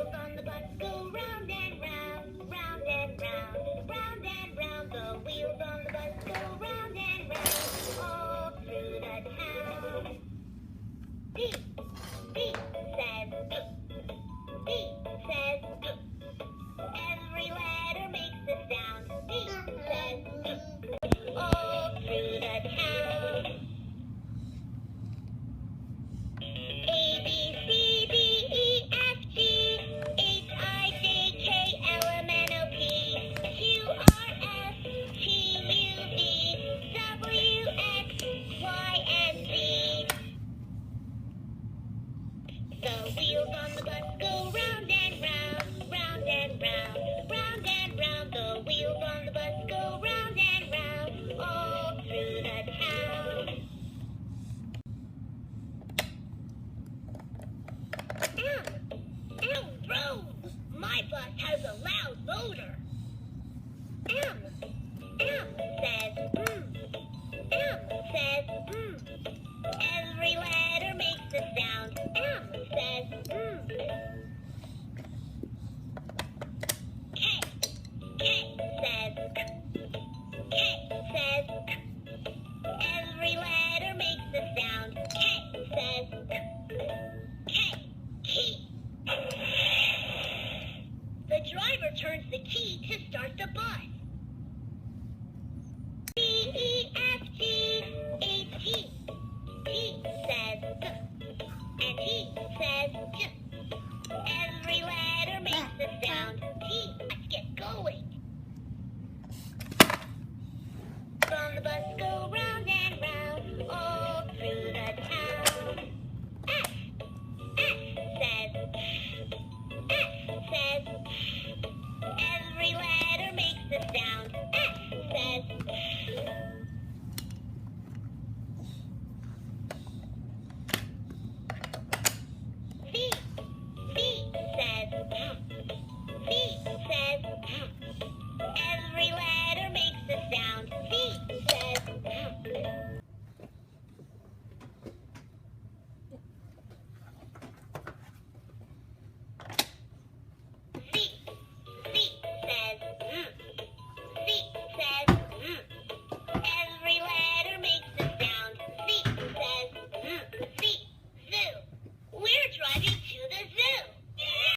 wheels on the bus go round and round, round and round, round and round. The wheels on the bus go round and round, all through the town. Beep, beep says beep, beep says beep. Every letter makes a sound. Beep says beep, all through the town. A, B, C, D, E, F, G, H, I, J, K, L, M, N, O, P, Q, R, S, T, U, V, W, X, Y, and Z. The wheels on the bus go round and round, round and round, round and round. The wheels on the bus go round and round, all through the town. Road! My bus has a loud motor. M says M says Every letter makes a sound. M says K says K says Every letter makes a sound. K says K. Key. The driver turns the key to start the bus. D, E, F, G, H, T. T says G, and T says J. Every letter makes a sound. T. Let's get going. On the bus go round.